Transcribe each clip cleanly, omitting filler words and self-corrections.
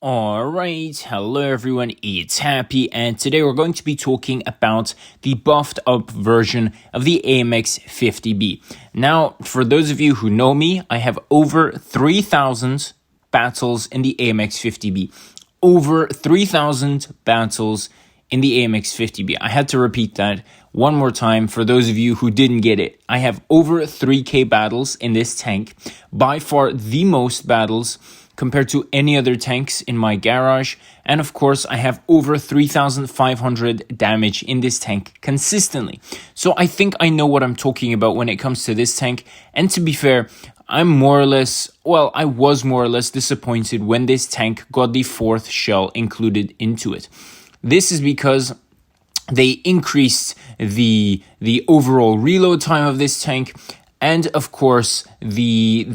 Alright, hello everyone, it's Happy, and today we're going to be talking about the buffed up version of the AMX 50B. Now, for those of you who know me, I have over 3,000 battles in the AMX 50B. Over 3,000 battles in the AMX 50B. I had to repeat that one more time for those of you who didn't get it. I have over 3k battles in this tank, by far the most battles compared to any other tanks in my garage. And of course, I have over 3,500 damage in this tank consistently. So I think I know what I'm talking about when it comes to this tank. And to be fair, I was more or less disappointed when this tank got the 4th shell included into it. This is because they increased the overall reload time of this tank. And of course, the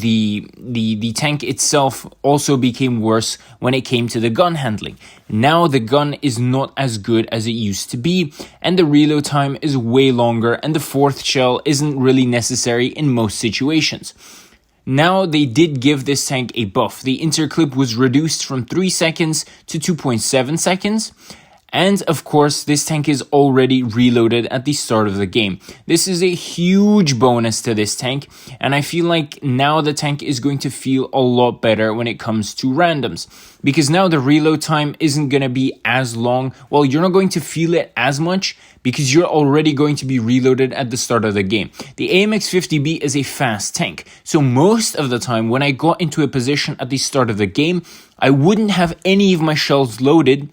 tank itself also became worse when it came to the gun handling. Now the gun is not as good as it used to be, and the reload time is way longer, and the 4th shell isn't really necessary in most situations. Now they did give this tank a buff. The interclip was reduced from 3 seconds to 2.7 seconds. And of course, this tank is already reloaded at the start of the game. This is a huge bonus to this tank, and I feel like now the tank is going to feel a lot better when it comes to randoms. Because now the reload time isn't going to be as long. Well, you're not going to feel it as much because you're already going to be reloaded at the start of the game. The AMX 50B is a fast tank, so most of the time when I got into a position at the start of the game, I wouldn't have any of my shells loaded,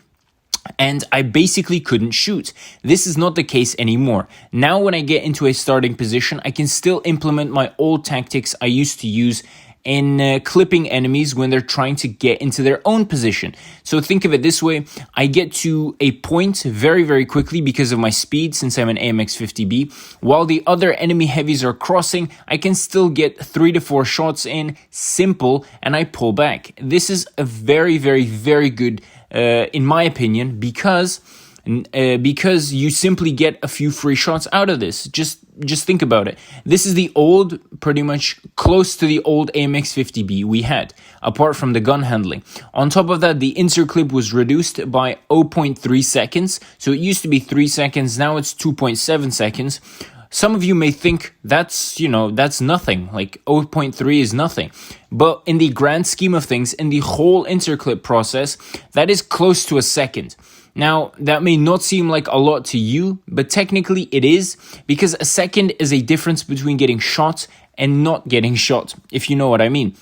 and I basically couldn't shoot. This is not the case anymore. Now when I get into a starting position, I can still implement my old tactics I used to use in clipping enemies when they're trying to get into their own position. So think of it this way: I get to a point very, very quickly because of my speed, since I'm an AMX 50B. While the other enemy heavies are crossing, I can still get 3 to 4 shots in, simple, and I pull back. This is a very, very, very good in my opinion, because you simply get a few free shots out of this. Just think about it. This is the old, pretty much close to the old AMX 50B we had, apart from the gun handling. On top of that, the interclip was reduced by 0.3 seconds. So it used to be 3 seconds, now it's 2.7 seconds. Some of you may think that's nothing, like 0.3 is nothing. But in the grand scheme of things, in the whole interclip process, that is close to a second. Now, that may not seem like a lot to you, but technically it is, because a second is a difference between getting shot and not getting shot, if you know what I mean.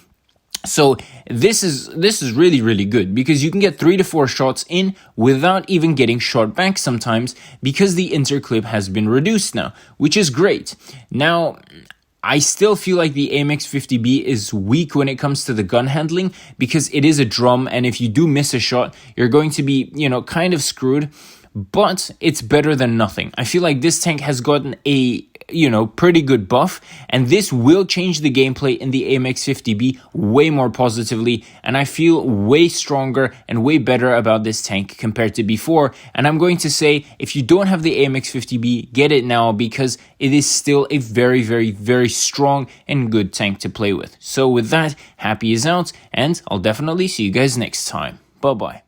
So this is really, really good, because you can get 3 to 4 shots in without even getting shot back sometimes, because the interclip has been reduced now, which is great. Now, I still feel like the AMX 50B is weak when it comes to the gun handling, because it is a drum, and if you do miss a shot, you're going to be, kind of screwed. But it's better than nothing. I feel like this tank has gotten a pretty good buff, and this will change the gameplay in the AMX 50B way more positively, and I feel way stronger and way better about this tank compared to before. And I'm going to say, if you don't have the AMX 50B, get it now, because it is still a very, very, very strong and good tank to play with. So with that, Happy is out, and I'll definitely see you guys next time. Bye-bye.